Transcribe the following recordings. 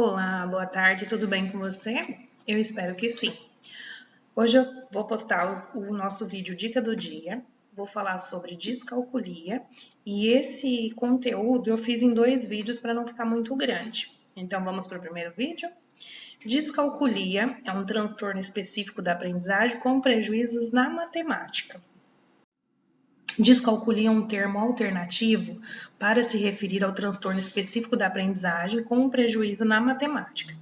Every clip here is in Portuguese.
Olá, boa tarde, tudo bem com você? Eu espero que sim. Hoje eu vou postar o nosso vídeo Dica do Dia, vou falar sobre descalculia e esse conteúdo eu fiz em 2 vídeos para não ficar muito grande. Então vamos para o primeiro vídeo? Descalculia é um transtorno específico da aprendizagem com prejuízos na matemática. Descalculia é um termo alternativo para se referir ao transtorno específico da aprendizagem com prejuízo na matemática.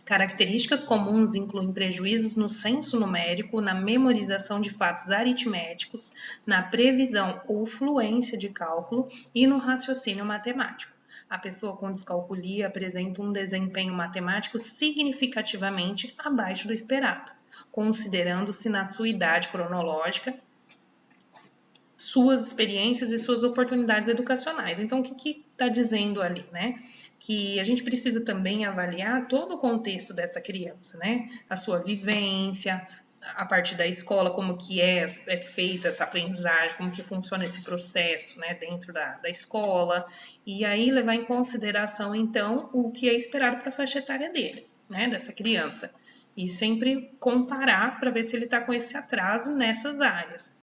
Características comuns incluem prejuízos no senso numérico, na memorização de fatos aritméticos, na previsão ou fluência de cálculo e no raciocínio matemático. A pessoa com descalculia apresenta um desempenho matemático significativamente abaixo do esperado, considerando-se na sua idade cronológica, suas experiências e suas oportunidades educacionais. Então, o que está dizendo ali, né? Que a gente precisa também avaliar todo o contexto dessa criança, né? A sua vivência, a partir da escola, como que é feita essa aprendizagem, como que funciona esse processo, né? Dentro da escola. E aí levar em consideração, então, o que é esperado para a faixa etária dele, né? Dessa criança. E sempre comparar para ver se ele está com esse atraso nessas áreas.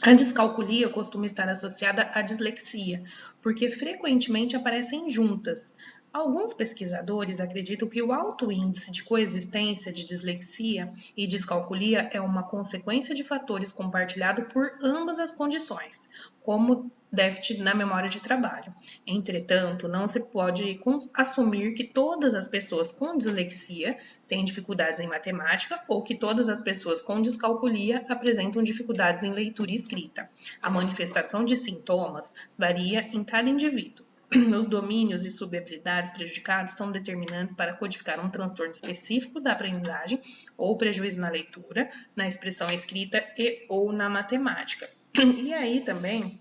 A descalculia costuma estar associada à dislexia, porque frequentemente aparecem juntas. Alguns pesquisadores acreditam que o alto índice de coexistência de dislexia e descalculia é uma consequência de fatores compartilhados por ambas as condições, como déficit na memória de trabalho. Entretanto, não se pode assumir que todas as pessoas com dislexia têm dificuldades em matemática ou que todas as pessoas com descalculia apresentam dificuldades em leitura e escrita. A manifestação de sintomas varia em cada indivíduo. Os domínios e subhabilidades prejudicados são determinantes para codificar um transtorno específico da aprendizagem ou prejuízo na leitura, na expressão escrita e ou na matemática. E aí também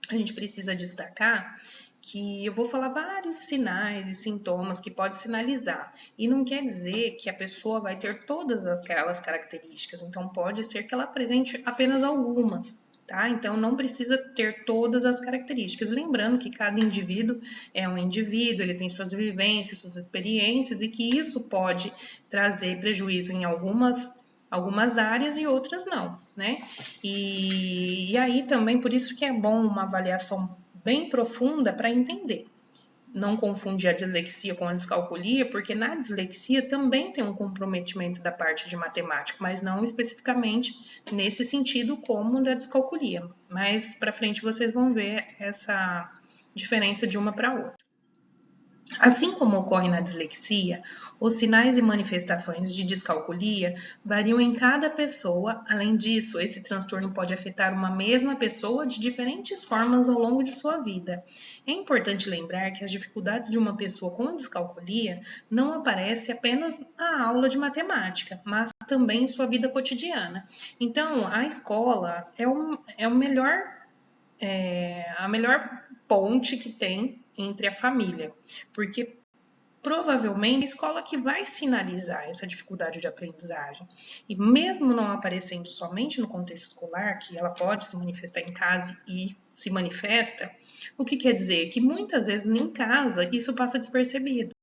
a gente precisa destacar que eu vou falar vários sinais e sintomas que pode sinalizar. E não quer dizer que a pessoa vai ter todas aquelas características. Então, pode ser que ela apresente apenas algumas, tá? Então, não precisa ter todas as características. Lembrando que cada indivíduo é um indivíduo, ele tem suas vivências, suas experiências, e que isso pode trazer prejuízo em algumas áreas e outras não, né? E aí também, por isso que é bom uma avaliação bem profunda para entender. Não confundir a dislexia com a descalculia, porque na dislexia também tem um comprometimento da parte de matemática, mas não especificamente nesse sentido como da descalculia. Mas para frente vocês vão ver essa diferença de uma para outra. Assim como ocorre na dislexia, os sinais e manifestações de descalculia variam em cada pessoa. Além disso, esse transtorno pode afetar uma mesma pessoa de diferentes formas ao longo de sua vida. É importante lembrar que as dificuldades de uma pessoa com descalculia não aparecem apenas na aula de matemática, mas também em sua vida cotidiana. Então, a escola é a melhor ponte que tem entre a família, porque provavelmente é a escola que vai sinalizar essa dificuldade de aprendizagem. E mesmo não aparecendo somente no contexto escolar, que ela pode se manifestar em casa e se manifesta, o que quer dizer? Que muitas vezes em casa isso passa despercebido.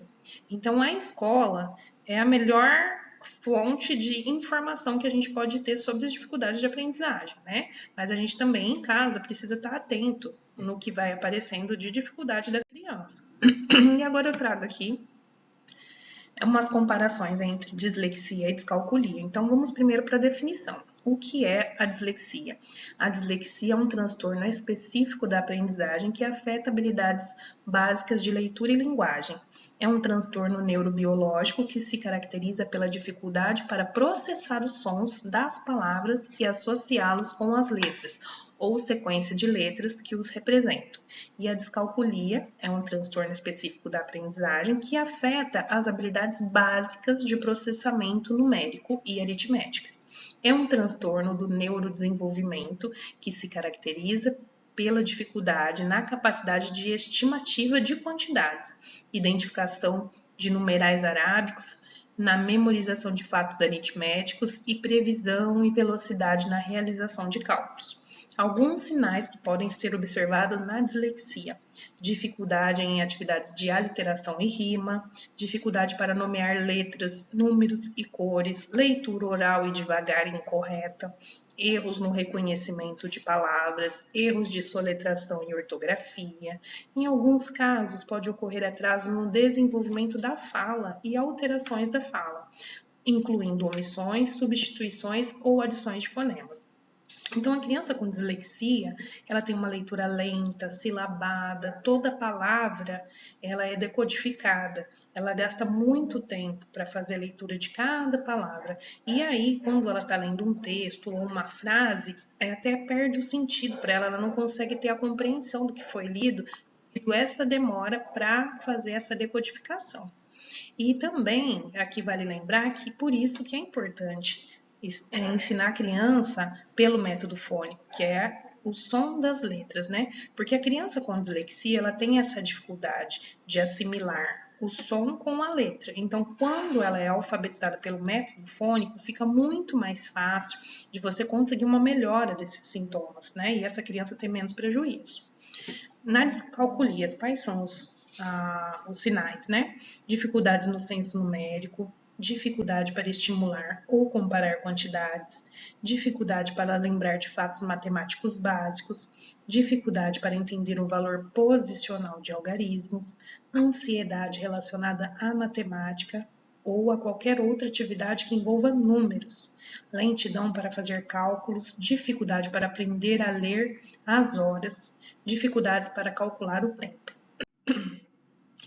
Então a escola é a melhor fonte de informação que a gente pode ter sobre as dificuldades de aprendizagem, né? Mas a gente também em casa precisa estar atento no que vai aparecendo de dificuldade dessa criança. E agora eu trago aqui umas comparações entre dislexia e descalculia. Então vamos primeiro para a definição. O que é a dislexia? A dislexia é um transtorno específico da aprendizagem que afeta habilidades básicas de leitura e linguagem. É um transtorno neurobiológico que se caracteriza pela dificuldade para processar os sons das palavras e associá-los com as letras, ou sequência de letras que os representam. E a descalculia é um transtorno específico da aprendizagem que afeta as habilidades básicas de processamento numérico e aritmética. É um transtorno do neurodesenvolvimento que se caracteriza pela dificuldade na capacidade de estimativa de quantidades, identificação de numerais arábicos, na memorização de fatos aritméticos e previsão e velocidade na realização de cálculos. Alguns sinais que podem ser observados na dislexia: dificuldade em atividades de aliteração e rima, dificuldade para nomear letras, números e cores, leitura oral e devagar e incorreta, erros no reconhecimento de palavras, erros de soletração e ortografia. Em alguns casos, pode ocorrer atraso no desenvolvimento da fala e alterações da fala, incluindo omissões, substituições ou adições de fonemas. Então, a criança com dislexia, ela tem uma leitura lenta, silabada, toda palavra ela é decodificada. Ela gasta muito tempo para fazer a leitura de cada palavra. E aí, quando ela está lendo um texto ou uma frase, até perde o sentido para ela, ela não consegue ter a compreensão do que foi lido, e essa demora para fazer essa decodificação. E também, aqui vale lembrar que por isso que é importante ensinar a criança pelo método fônico, que é o som das letras, né? Porque a criança com dislexia, ela tem essa dificuldade de assimilar o som com a letra. Então, quando ela é alfabetizada pelo método fônico, fica muito mais fácil de você conseguir uma melhora desses sintomas, né? E essa criança tem menos prejuízo. Na descalculia, quais são os sinais, né? Dificuldades no senso numérico, dificuldade para estimular ou comparar quantidades, dificuldade para lembrar de fatos matemáticos básicos, dificuldade para entender o valor posicional de algarismos, ansiedade relacionada à matemática ou a qualquer outra atividade que envolva números, lentidão para fazer cálculos, dificuldade para aprender a ler as horas, dificuldades para calcular o tempo.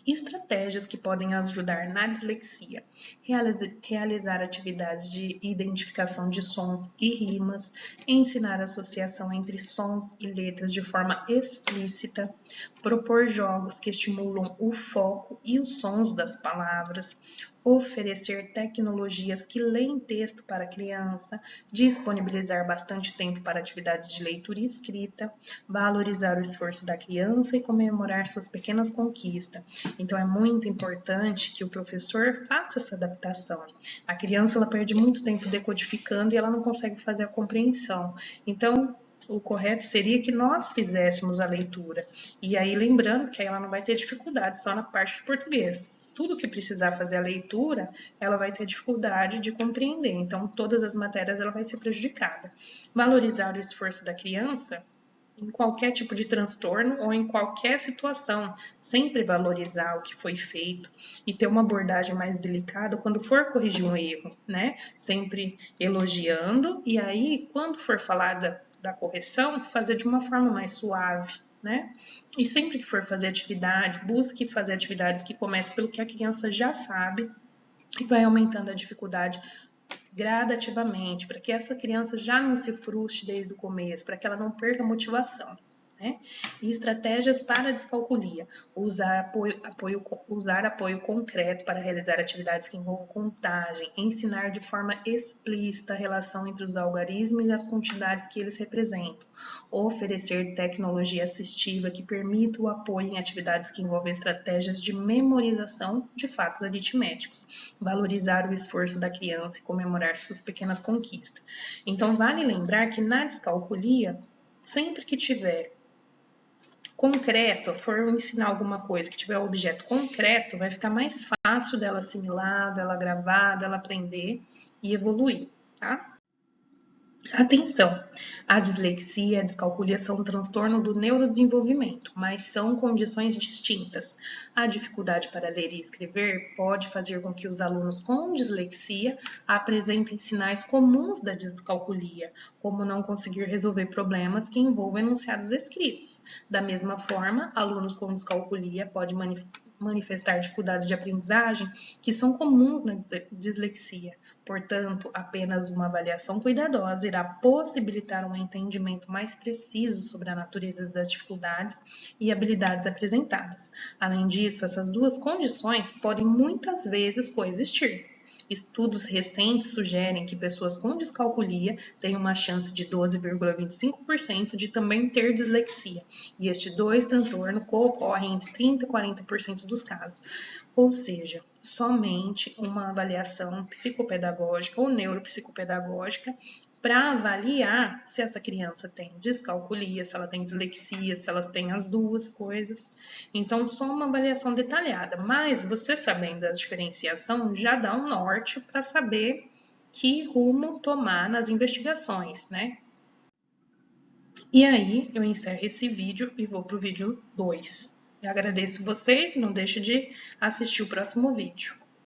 Estratégias que podem ajudar na dislexia: realizar atividades de identificação de sons e rimas, ensinar a associação entre sons e letras de forma explícita, propor jogos que estimulam o foco e os sons das palavras, oferecer tecnologias que leem texto para a criança, disponibilizar bastante tempo para atividades de leitura e escrita, valorizar o esforço da criança e comemorar suas pequenas conquistas. Então, é muito importante que o professor faça essa adaptação. A criança ela perde muito tempo decodificando e ela não consegue fazer a compreensão. Então, o correto seria que nós fizéssemos a leitura. E aí, lembrando que ela não vai ter dificuldade só na parte de português. Tudo que precisar fazer a leitura, ela vai ter dificuldade de compreender. Então, todas as matérias ela vai ser prejudicada. Valorizar o esforço da criança em qualquer tipo de transtorno ou em qualquer situação, sempre valorizar o que foi feito e ter uma abordagem mais delicada quando for corrigir um erro, né? Sempre elogiando e aí, quando for falar da correção, fazer de uma forma mais suave, né? E sempre que for fazer atividade, busque fazer atividades que comecem pelo que a criança já sabe e vai aumentando a dificuldade gradativamente, para que essa criança já não se frustre desde o começo, para que ela não perca a motivação. Né? E estratégias para a descalculia: usar apoio concreto para realizar atividades que envolvam contagem, ensinar de forma explícita a relação entre os algarismos e as quantidades que eles representam, oferecer tecnologia assistiva que permita o apoio em atividades que envolvem estratégias de memorização de fatos aritméticos, valorizar o esforço da criança e comemorar suas pequenas conquistas. Então, vale lembrar que na descalculia, sempre que tiver concreto, for ensinar alguma coisa que tiver um objeto concreto, vai ficar mais fácil dela assimilar, dela gravar, dela aprender e evoluir, tá? Atenção! A dislexia e a descalculia são um transtorno do neurodesenvolvimento, mas são condições distintas. A dificuldade para ler e escrever pode fazer com que os alunos com dislexia apresentem sinais comuns da descalculia, como não conseguir resolver problemas que envolvam enunciados escritos. Da mesma forma, alunos com descalculia podem manifestar dificuldades de aprendizagem que são comuns na dislexia. Portanto, apenas uma avaliação cuidadosa irá possibilitar um entendimento mais preciso sobre a natureza das dificuldades e habilidades apresentadas. Além disso, essas duas condições podem muitas vezes coexistir. Estudos recentes sugerem que pessoas com descalculia têm uma chance de 12,25% de também ter dislexia, e estes dois transtornos ocorrem entre 30% e 40% dos casos. Ou seja, somente uma avaliação psicopedagógica ou neuropsicopedagógica para avaliar se essa criança tem descalculia, se ela tem dislexia, se elas têm as duas coisas. Então, só uma avaliação detalhada, mas você sabendo a diferenciação já dá um norte para saber que rumo tomar nas investigações, né? E aí, eu encerro esse vídeo e vou para o vídeo 2. Eu agradeço vocês, não deixe de assistir o próximo vídeo.